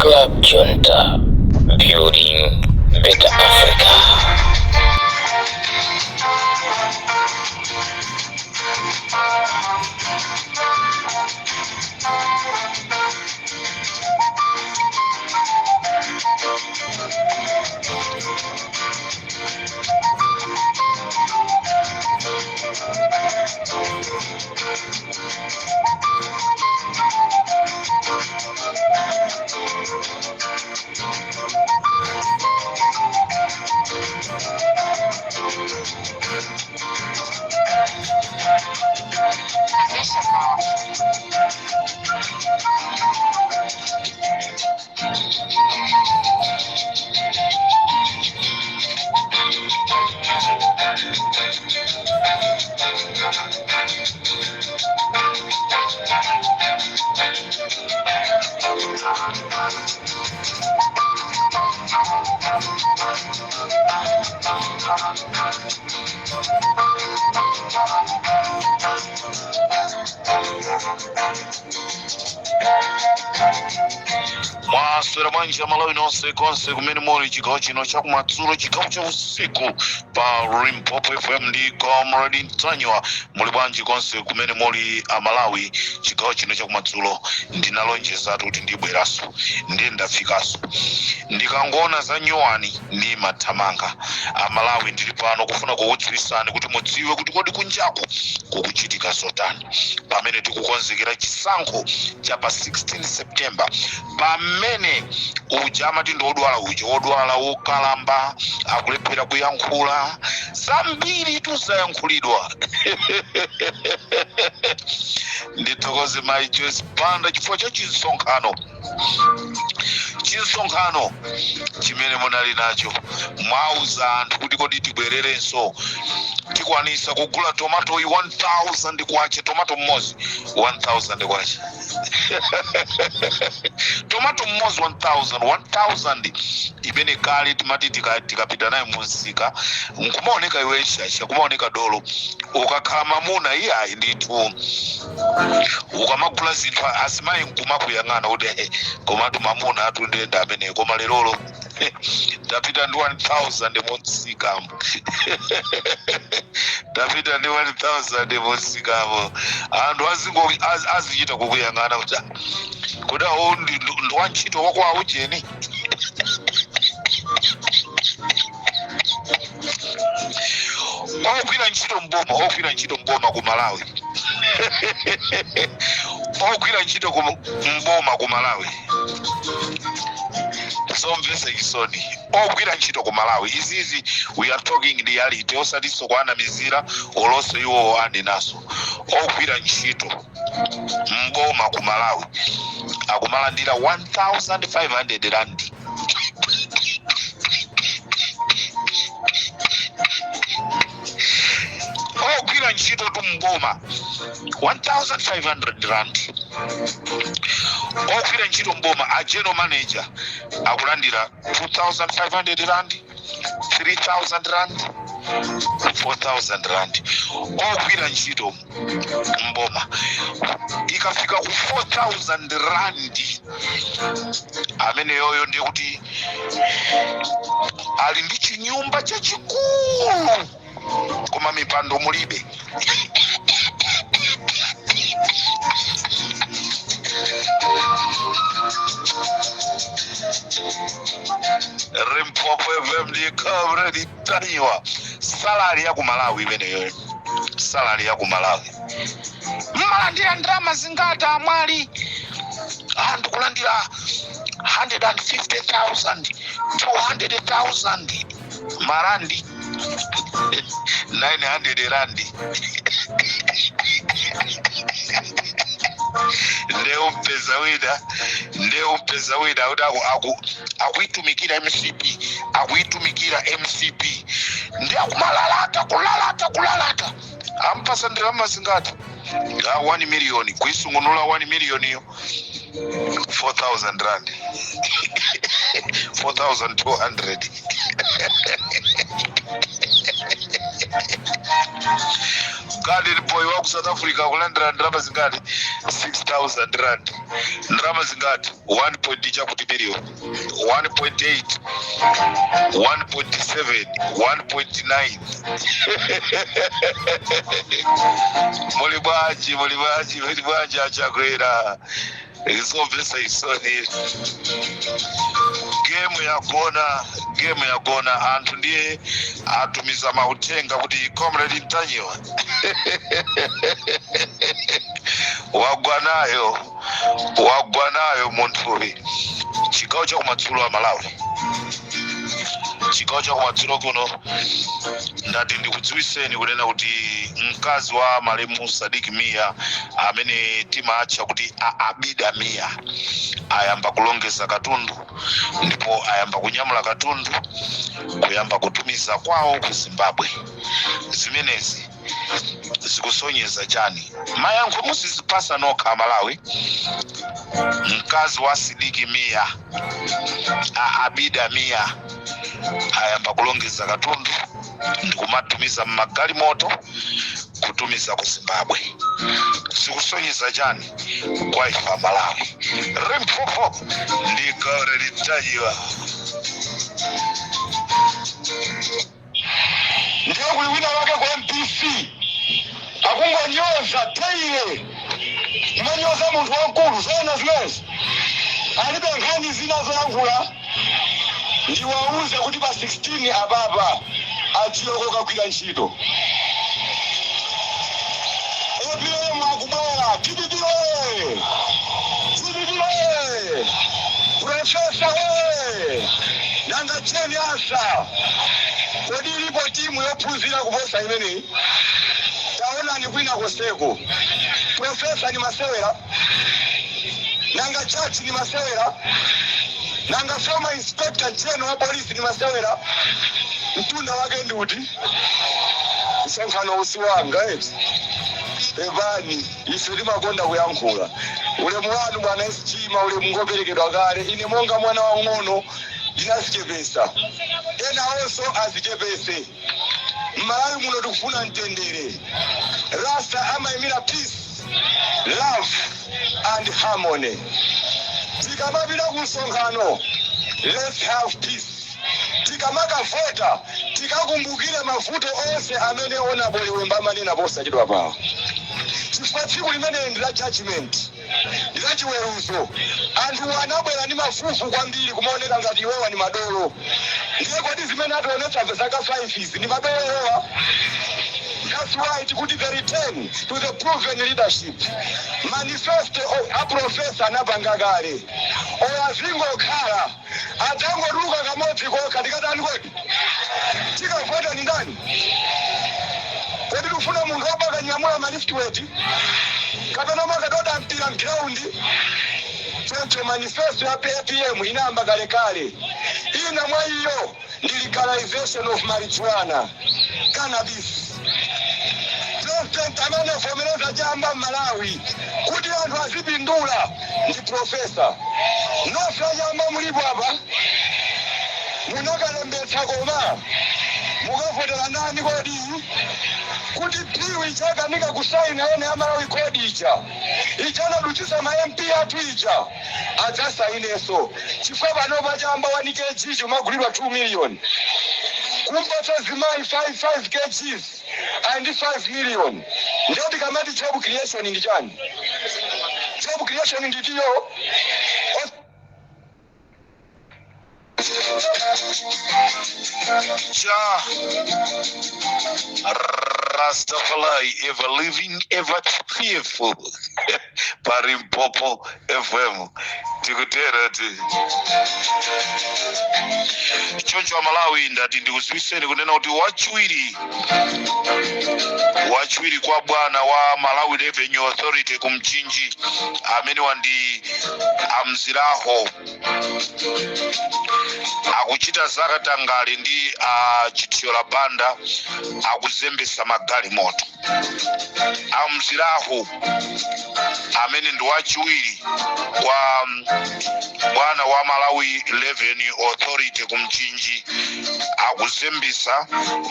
Club Junta, building better Africa. Mwaswera manja Malawi nonse konse kumene muli chigawo chino chakumadzulo chigawo cha usiku pa Limpopo FM ndi Comrade Ntanywa. Muli bwanji konse kumene muli Malawi chigawo chino chakumadzulo. Ndinalonjeza kuti ndibweraso ndiye ndafikaso. Ndikangona za nyuwani ndi mathamanga Malawi ndili pano kufuna kukudziwisani kuti mudziwe kuti kodi kunjaku kukuchitika zotani pamene tikukonzekera chisankho cha pa 16 September pamene uja amati ndodwala uja wodwala wokalamba akulephera kuyankhula zambiri tuzayankhulidwa. Ndithokoze Mai Joyce Banda chifukwa cha chisonkhano chimene munali nacho mwauza anthu kuti kodi tibwererenso tikwanisa kugula tomato 1000 kwacha tomato mmozi 1000 kwacha. Tomato mmozi 1000 imene kale timati tikapita naye munsika nkumaoneka iwe shasha kumaoneka dolo ukakhala mamuna iyayi ndithu ukamagula zinthu asimayi nkumakuyang'ana kuti komatu mamuna atundenda amene koma lerolo tapita ndi 1000 munsika tapita ndi 1000 munsika anthu azichita kukuyang'ana kuti kuda ndi wantchito wakwawo cheni. Ogwira ntchito mboma ku Malawi. Ogwira ntchito mboma ku Malawi. So mvese chisoni. Ogwira ntchito ku Malawi. Izizi we are talking reality. Osati sokwana mizira oloso iwo andi naso. Ogwira ntchito mboma ku Malawi akumalandira 1500 rand. Ogwira ntchito tumboma 1500 rand. Ogwira ntchito mboma a general manager akulandira 2500 rand, 3000 rand, 4000 rand. Ogwira ntchito mboma ikafika ku 4000 rand amene yoyo ndiye kuti ali ndi chinyumba chachikulu koma mipando mulibe. Limpopo FM ndi Comrade Ntanywa. Salari ya ku Malawi imeneyo. Salari ya ku Malawi. Mmalandira ndalama zingati amwali? Anthu kulandira 150,000, 200,000 marandi. 900 randi. Leo mpeza wida akuitumikira MCP ndi akumalalata kulalata ampasa ndalama zingati 1 million kuisungunula 1 million iyo 4,000 rand 4,200. garden boy wa ku South Africa kulandira ndrama zingati 6,000 rand. Ndrama zingati 1.8 billion, 1.8, 1.7, 1.9. Mulibwaji achakwera. Isobvesa isoni. Game ya gona anthu ndiye atumiza mautenga kuti Comrade Ntanyiwa wagwanayo munthuwi. Chigawo cha kumadzulo wa Malawi, chigawo cha kumadzulo kuno ndati ndikudziwiseni kunena kuti mkazi wa Malemu Sadiki Mia amene timatcha kuti Abida Mia ayamba kulongeza katundu ndipo ayamba kunyamula katundu kuyamba kutumiza kwawo ku Zimbabwe. Zimenezi zikusonyeza chani? Mayankho musizipasa nokha Malawi. Mkazi wa Sadiki Mia Abida Mia ayamba kulongeza katundu ndikumatumiza mmagali moto kutumiza ku Zimbabwe. Zikusonyeza chani kwa ifa Malawi? Rimpopo ndi Comrade Ntanyiwa. Ndiye kuliwina wake kwa MPC akungonyoza teile manyoza munthu wankulu zona zimezi alibe nkhani zinazoyankhula. Ndiwauze kuti pa 16 ababa achiyokoka kwira ntchito. Ebile mwakubwera tididile Profesa we nanga cheni asa kodi ilipo timu yophunzira kuposa imene taona ni kwina koseko. Profesa ni masewera, nanga church ni masewera, nanga former inspector general wa polisi ni masewera. Mtunda wake nduti msonkhano usiwanga evani ife timakonda kuyankhula. Ulemu wanu mwana esichima, ulemu ngoperekedwa kale. Ine monga mwana wa ng'ono ndinasichepesa, ena onso azichepese. Malawi muno tikufuna mtendere. Rasta amayimira peace, love and harmony. Tikamapita ku msonkhano, let's have peace. Tikamaka vota, tikakumbukire mavuto onse amene ona boli wembamane na bosa chidwa pawo. Chifukwa tsiku limene ndila judgment, ndila chiweruzo. Anthu anabwera ni mafufu kwambiri kumaoneka ngati iwewa ni madolo. Ndiye kodi zimene atiwonetsa zaka 5 izi ni madolo. That's why it could return to the proven leadership. Manifesto a professor Nabangagari. Or a single car. A tango ruga kamoti ko katika ngodi. Tika vote ni ndani. Kodi kufuna mungu hapa kanyamula manifesto. Kapena mwaka doda mpira ground. Central manifesto ya PPM inamba kale. Ina mwa hiyo legalization of marijuana, cannabis. President amene fomeleza jamba Malawi kuti anthu azipindula ndi profesa. Nofa jamba mulipo hapa munakalembetsa koma mukavotera nani kodi kuti piwi chakanika kusaina ene Malawi kodi ichana duchisa ma MP atu icha adzasainenso chifukwa panopa chamba 1 kg chimagulidwa 2 million. Kumpatsa zimayi 5 kgs and 5 million. Ndio tikamati job creation ndi chani? Job creation ndiyo Rastafari, ever living, ever fearful. Parimpopo FM. Tikutera ti. Choncho Malawi ndati ndikuziwiseni kunena kuti wachiwiri kwa bwana wa Malawi Revenue Authority kumchinji amene wandi amziraho akuchita zaka tangali ndi chitiola banda akuzembesa magali moto amziraho amene ndi wachiwiri kwa bwana wa Malawi Revenue Authority kumchinji akuzembisa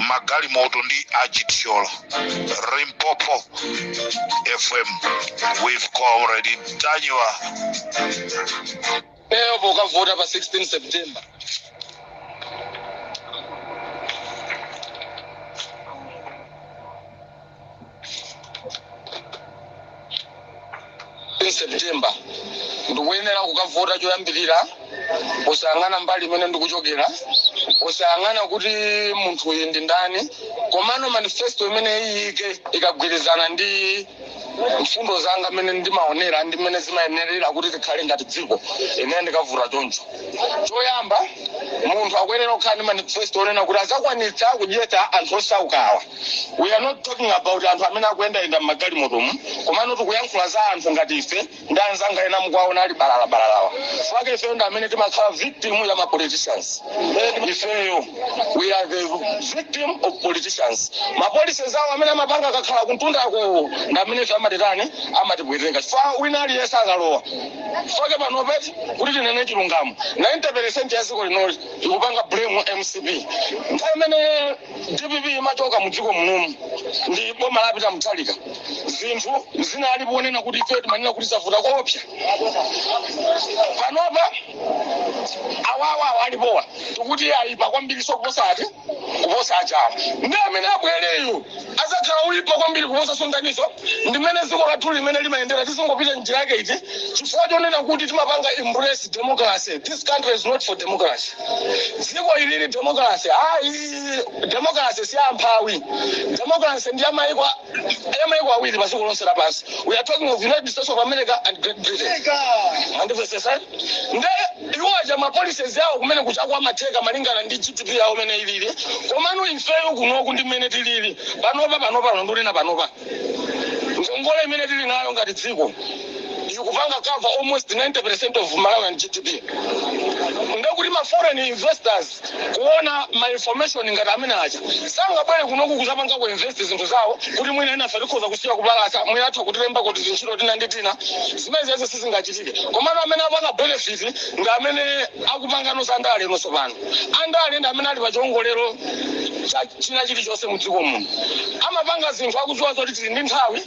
magalimoto ndi achitiola. Limpopo FM with Comrade Tanywa. Leo ukavota pa 16 September. September ndikuyenera kukavota choyambirira usangana mbali imene ndikuchokera usangana kuti munthu uyu ndi ndani komano manifesto imene iyike ikagwirizana ndi mfundo zanga mene ndimaonera ndi mene zimayenerera kuti tikhale ngati dziko ine ndikavota choncho. Choyamba munthu akuyenera kukhala ndi manifesto onena kuti azakwanitsa kudyetsa anthu osaukawa. We are not talking about anthu amene akuyendayenda m'magalimotomu komano tikuyankhula za anthu ngati ife ndi anzanga ena mukwaona ali balalabalawa. Fake ifeyo ndi amene timakhala victim ya ma-politicians. Ifeyo we are the victim of politicians. Ma-policies awo amene amapanga akakhala kuntundako ndi amene amatitani amatibwerenga fa wina aliyense akalowa. Fake panopeti kuti tinene chilungamo 90% ya dziko linoli ikupanga blame MCP. Nthawi imene DPP imachoka mu dziko munomu ndi boma lapita mtalika zinthu zinali kuonena kuti ife timanena kuti zavuta kopya. Panopa awawa alipowa tikuti ayipa kwambiri sokuposa achawa ndi amene abwereyo azakhala uyipa kwambiri kuposa sondanizo ndi mmene dziko lathu limene limayendera tisingopita njira yake iti chifukwa chonena kuti timapanga embrace democracy. This country is not for democracy. Dziko ilili democracy democracy si amphawi. Democracy ndi yamayiko awiri padziko lonse lapansi. We are talking of United States of America and Great Britain. Nde iwaja ma-policies yawo kumene kuchakwa amatheka malingana ndi GDP yawo mene ilili komano ifeyo kunoku ndi mmene tilili panopa ndonena panopa ngongole imene tili nayo ngati dziko ikupanga cover almost 90% of Malawian GDP. Ndekuti ma-foreign investors kuona ma-information ngati amene aja sangabwere kunoku kuzapanga ku-invest zinthu zawo kuti mwina ena afatikhoza kusiya kubalasa mwina atha kutilemba kuti zintchito tina ndi tina zimene zeze sizingachitike komano amene apanga benefit ndi amene akupangano za ndale nonso pano. Andale ndi amene ali pa chiwongolero china chilichonse mu dziko muno amapanga zinthu akudziwa zoti tili ndi nthawi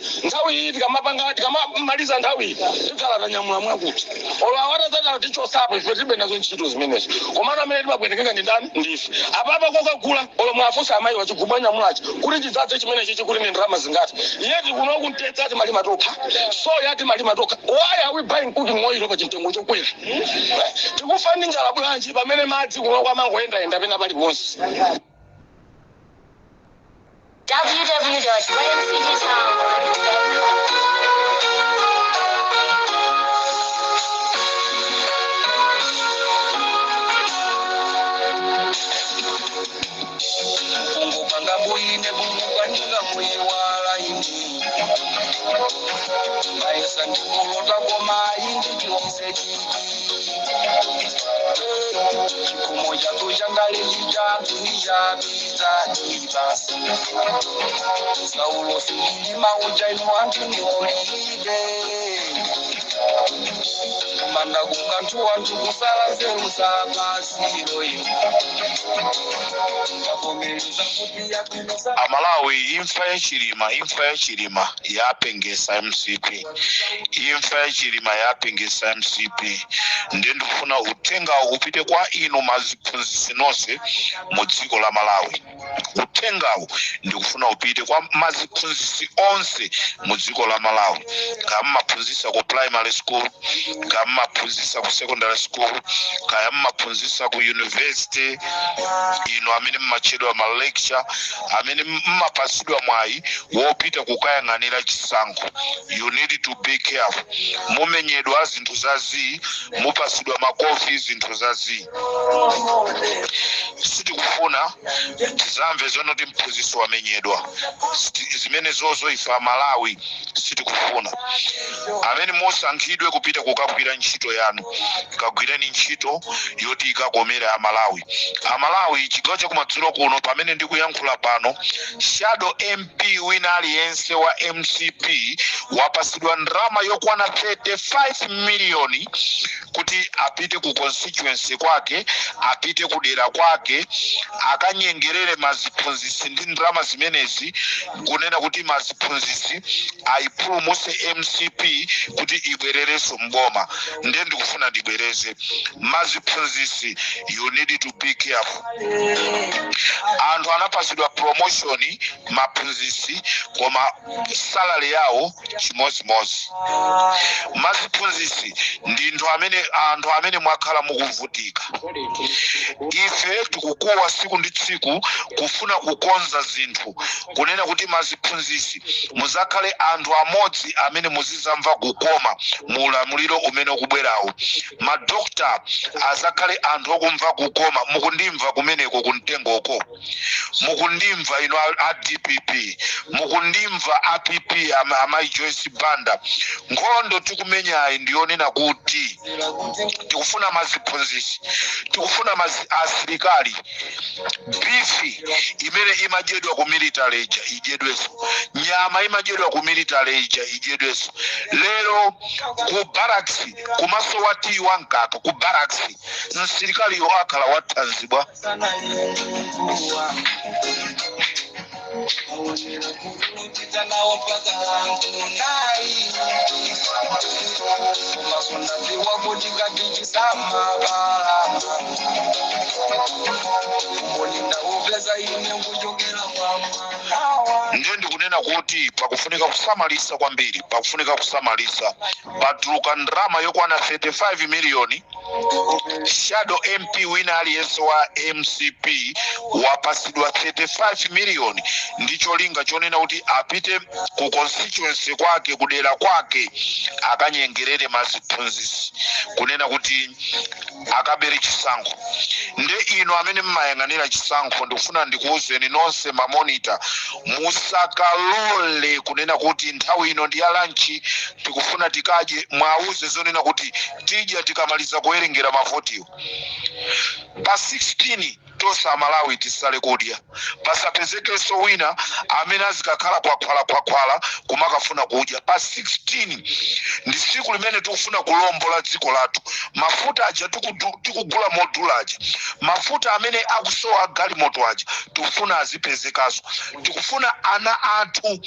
iyi tikamamaliza nthawi tikhala tanyamula mwakuti olo awatazatala tichosapo ife tibe nazo ntchito zimenezi komano amene timabwerekeka ndi ndani ndife apapa kokagula olo mwafusa amayi wachigubwa nyamulachi kuti chidzadze chimene chichi kuti ni ndalama zingati yeti kunoku mtetsa timalima tokha soya timalima tokha. Why are we buying cooking oil pa chimtengo chokwera? Tikufa ndi njala bwanji pamene madzi kunoku amangoyendayenda pena paliponse. www.ymcgtown.com Ungupanga buine bungukaninga muiwala indi maisa ndikulota koma indi tiomsejidi chikomo changu changalejitatu nijapita nibasi saulo sililima ujainu antu niolide manda kungantu wantu kusala zelu za pasiroyo Amalawi imfa ya chilima yapengesa MCP. Imfa ya chilima yapengesa MCP. Ndendifuna utenga upite kwa ino maziphunzitsi nonse mu dziko la Malawi. Utengawo ndikufuna upite kwa maziphunzitsi onse mu dziko la Malawi. Kama maphunzitsa ku primary school, kama maphunzitsa ku secondary school, kama maphunzitsa ku university, ino amene mmachedwa ma lecture, amene mmapasidwa mwayi wopita kukayang'anira chisankho. You need to be careful. Mumenyedwa zinthu zazi, mupasidwa makofi zinthu zazi. Sitikufuna tizamve zonoti mphunzitsi wamenyedwa. Zimene zozo ifa Malawi sitikufuna. amene musankhidwe kupita kukagwira ntchito yanu, kagwireni ntchito yoti ikakomera Amalawi chigawo chakumadzulo kuno pamene ndikuyankhula pano. Shadow MP wina aliyense wa MCP wapasidwa ndalama yokwana 35 miliyoni kuti apite ku constituency kwake, apite kudera kwake, akanyengerere maziphunzitsi ndi ndalama zimenezi, kunena kuti maziphunzitsi aipulumutse MCP kuti ibwererenso mboma. Ndiye ndikufuna ndibwereze maziphunzitsi, you need to be careful. Anthu anapasidwa promotion maphunzitsi koma salary yawo chimozimozi. Maziphunzitsi ndi anthu amene mwakhala mukuvutika. Ife tikukuwa siku ndi tsiku kufuna kukonza zinthu, kunena kuti maziphunzitsi muzakhale anthu amodzi amene muzizamva kukoma mu ulamuliro umene ukubwerawo. Madokta azakhale anthu okumva kukoma. Mukundimva kumeneko kuntengoko, mukundimva ino a DPP, mukundimva APP amayi Joyce Banda. Nkhondo tikumenyayi ndiyonena kuti tikufuna maziphunzitsi, tikufuna asilikali. Bifi imene imadyedwa ku military ija idyedweso, nyama imadyedwa ku military ija idyedweso. Lero ku barracks kumaso wati wankaka ku barracks msilikali yo akhala wathanzibwa. Ndiye ndikunena kuti pakufunika kusamalisa kwambiri, pakufunika kusamalisa. Patuluka ndalama yokwana 35 miliyoni. Shadow MP wina aliyense wa MCP wapasidwa 35 miliyoni. Ndicho linga chonena kuti apite ku constituency kwake, kudera kwake, akanyengerere maziphunzitsi, kunena kuti akabere chisankho. Nde ino amene mmayang'anira chisankho ndikufuna ndikuwuzeni nonse mamonita, musakalole kunena kuti nthawi ino ndi ya lanchi tikufuna tikadye, mwauze zonena kuti tidya tikamaliza kuwerengera mavotiwo. Pa 16 tosa Amalawi tisale kudya, pasapezekenso wina amene azikakhala kwakhwala kumakafuna kudya. Pa 16 ndi siku limene tikufuna kulombola dziko lathu. Mafuta aja tikugula modula aja, mafuta amene akusowa galimoto aja tikufuna azipezekaso. Tikufuna ana athu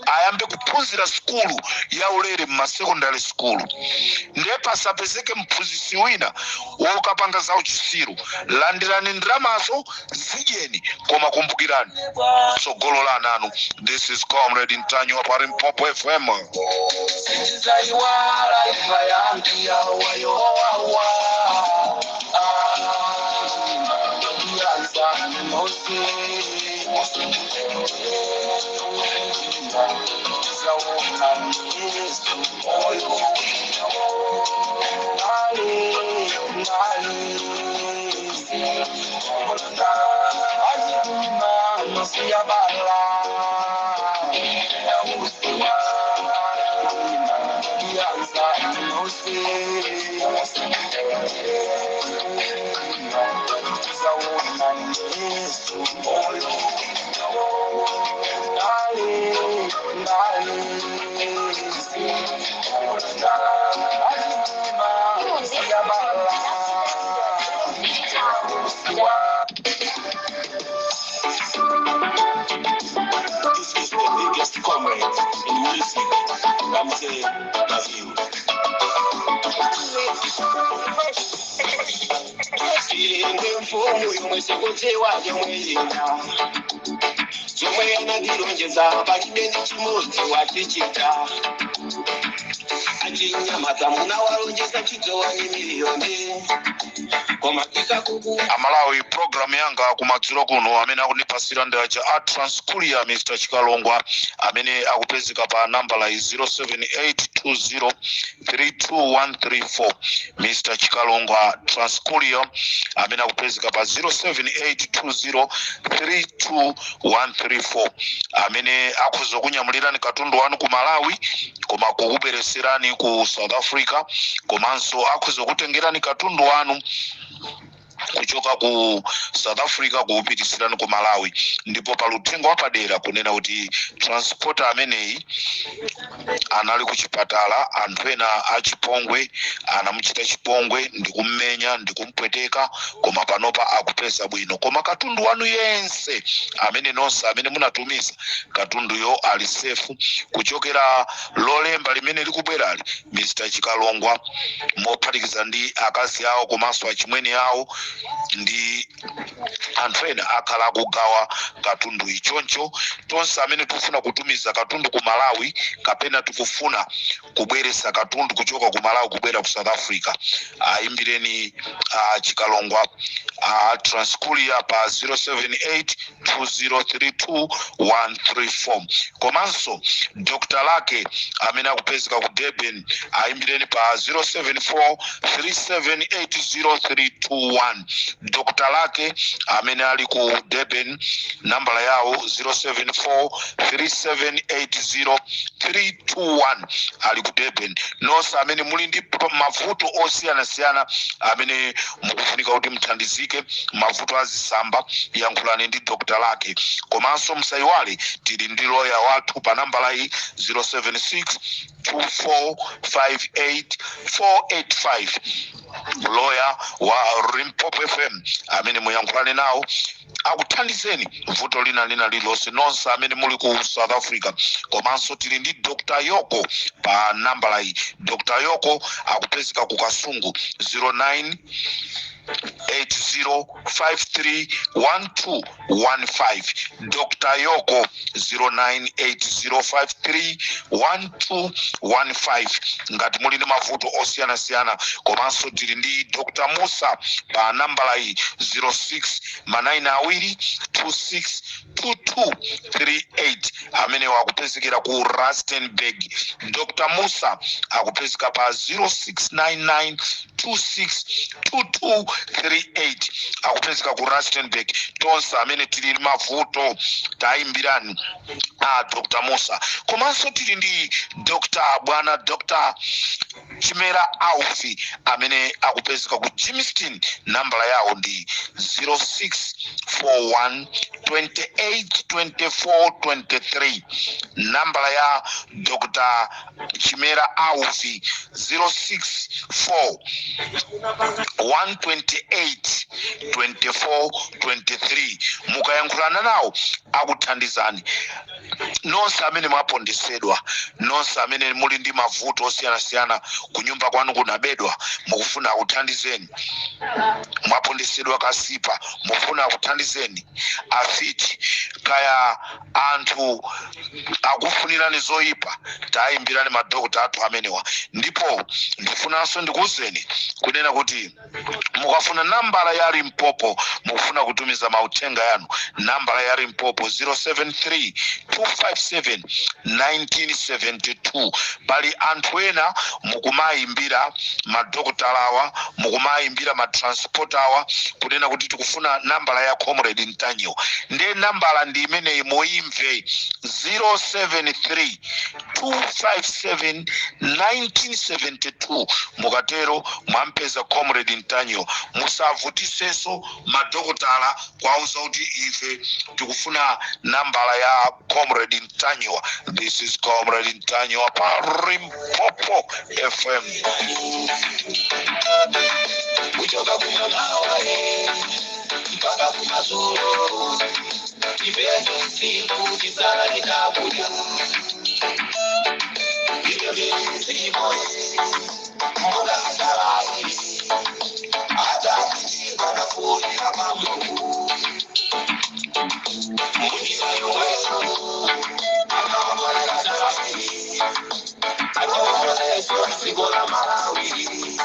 ayambe kuphunzira skulu ya ulere m'masecondary school. Ndiye pasapezeke mphunzitsi wina wokapanga za uchisiru. Landirani ndalamazo zijeni, koma kumbukirani tsogolola nanu. This is Comrade Ntanywa pa Limpopo FM. Amalawi program yanga kumadzulo kuno amene akunipasira ndaja Transkulia Mr. Chikalongwa amene akupezeka pa namba la 078 07820322134 Mr. Chikalonga Transcourier amene akupezeka pa 07820322134 amene akuzokunyamulirani katundu wanu ku Malawi koma kukubereserani ku South Africa komanso akuzokutengerani katundu wanu kuchoka ku South Africa kuupitisirani ku Malawi ndipo paluthenga wapadera kunena kuti transporter ameneyi anali ku chipatala anthu ena achipongwe anamuchita chipongwe ndikumenya ndikumpweteka koma panopa akupeza bwino koma katundu wanu yense amene nonse amene munatumiza katunduyo ali safe kuchokera lolemba limene likubwerali Mr. Chikalongwa mophatikiza ndi akazi awo komanso achimwene awo ndi anthu ena akhala kugawa katundu ichoncho tonse amene tufuna kutumiza katundu ku Malawi kapena tukufuna kubweresa katundu kuchoka ku Malawi kubwera ku South Africa imbireni Chikalongwa Transcourier pa 07820322134 komanso Dr. Lake amene akupezeka ku Durban imbireni pa 07437803321 Dr. Lake amene ali ku Durban nambala yawo 07437803321 ali ku Durban nonse amene muli ndi mavuto osiyana-siyana amene mukufunika kuti mthandizike mavuto azisamba yankhulani ndi Dr. Lake komanso msayiwale tili ndi lawyer wathu pa nambala iyi 07624588485 lawyer wa Limpopo FM amene muyankhulane nawo akuthandizeni vuto lina lililonse nonse amene muli ku South Africa komanso tili ndi Dr. Yoko pa nambala iyi Dr. Yoko akupezeka ku Kasungu 0980531215 Dr. Yoko 0980531215 ngati muli ndi mavuto osiyana-siyana komanso tili ndi Dr. Musa pa nambala iyi 0692262238 amene wakupezekera ku Rustenburg Dr. Musa akupezeka pa 0699262238 akupezeka ku Rustenburg tonse amene tili mavuto taimbirani Dr. Musa komanso tili ndi Bwana Dr. Chimera Aufi amene akupezeka ku Jamestown nambala yawo ndi 0641282423 nambala ya Dr. Chimera Aufi 064-128-24-23 mukayankhulana nawo akuthandizani nonse amene mwapondesedwa nonse amene muli ndi mavuto osiyana-siyana kunyumba kwanu kunabedwa mukufuna akuthandizeni mwapondesedwa kasipa mufuna akuthandizeni afiti kaya anthu akufunirani zoyipa taimbirani madokota athu amenewa ndipo ndifunanso ndikuwuzeni kunena kuti mukafuna nambala ya Limpopo mukufuna kutumiza mauthenga yanu nambala ya Limpopo 073-257-1972 pali anthu ena mukumayimbira madokotala awa mukumayimbira matransport awa kunena kuti tikufuna nambala ya Comrade Ntanyo nde nambala ndi imeneyi muimve 073-257-1972 mukatero mwampeza Comrade Ntanyo musavutiseso madokotala kwauza kuti ife tikufuna nambala ya Comrade Ntanyo. This is Comrade Ntanyo pa Limpopo FM. Kuchoka kumalawa mpaka kumazuru kibezo siku kizani kabuja kibezo siku moga hataraji hata kujibana kuli kama mungu mungi na yuwezo anaomba na hataraji anaomba na yeso siku la Malawi.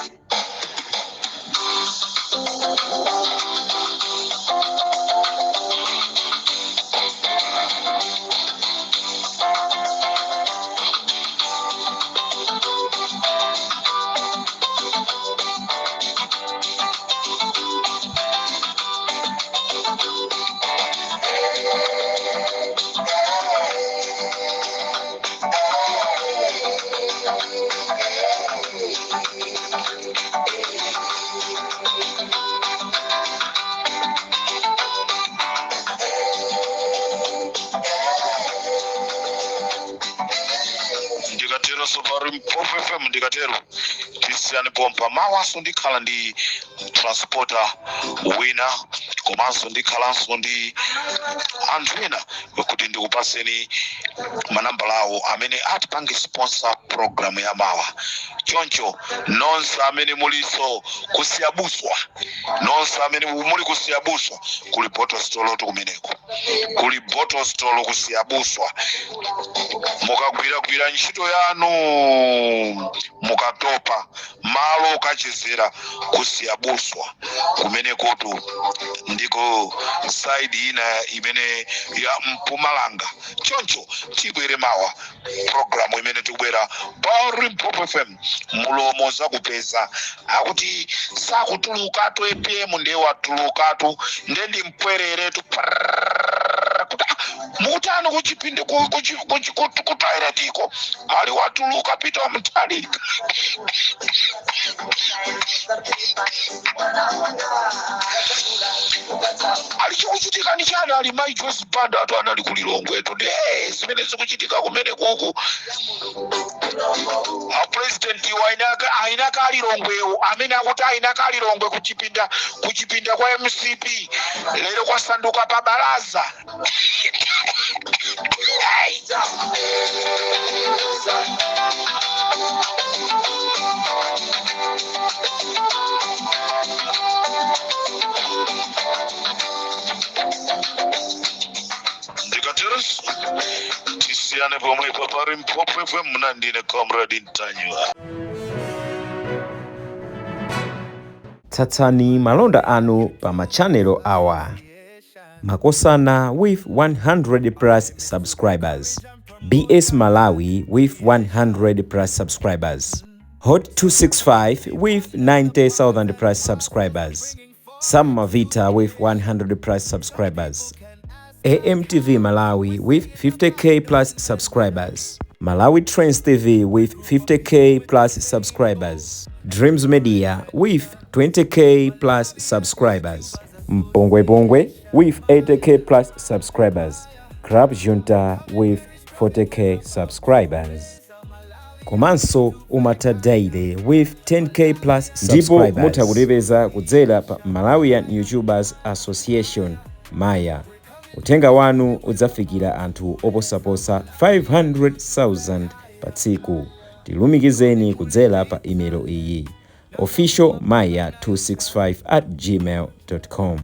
ndikatero Super Limpopo FM ndikatero tisiyani pompa mawaso ndikhala ndi transporter wina komanso ndikhalanso ndi anthu ena kuti ndikupaseni manambala awo amene atipange sponsor program ya mawa. Choncho nonse amene muliso kusiyabuswa, nonse amene muli kusiyabuswa kuli bottle store kumeneko, kuli bottle store kusiyabuswa. Mukagwira ntchito yanu mukatopa malo kachezera kusiyabuswa kumeneko tu ndiko side ina imene ya Mpumalanga. Choncho tibwere mawa program imene tikubwera pa Limpopo FM mulomo zakupeza akuti sakutulukatu EPM ndewa tulukatu ndendi mpwereretu kuti mutano kuchipinde kutairatiko ali watuluka pita wa mtali alichokuchitika ni chani ali Joyce Banda atu anali kulilongwe tu zimene zikuchitika kumene kuku president wa ainaka alilongwewo amene akuti ainaka alilongwe kuchipinda kwa MCP lero kwa sanduka pa baraza. Ndikateros tisiyane pomwe pa Limpopo FM mnandine Comrade Ntanywa. Tsatsani malonda anu pa machanelo awa. Makosana with 100 plus subscribers. BS Malawi with 100 plus subscribers. Hot 265 with 90,000 plus subscribers. Sam Mavita with 100 plus subscribers. AMTV Malawi with 50k plus subscribers. Malawi Trends TV with 50k plus subscribers. Dreams Media with 20k plus subscribers. Mpongwe Bongwe with 80k plus subscribers. Crab Junta with 40k subscribers. Komanso Umata Daily with 10k plus subscribers. Ndipo mutakulipeza kudzera pa Malawian YouTubers Association Maya. Utenga wanu udzafikira anthu oposaposa 500,000 pa tsiku. Tilumikizeni kudzera pa email iyi officialmaya265@gmail.com.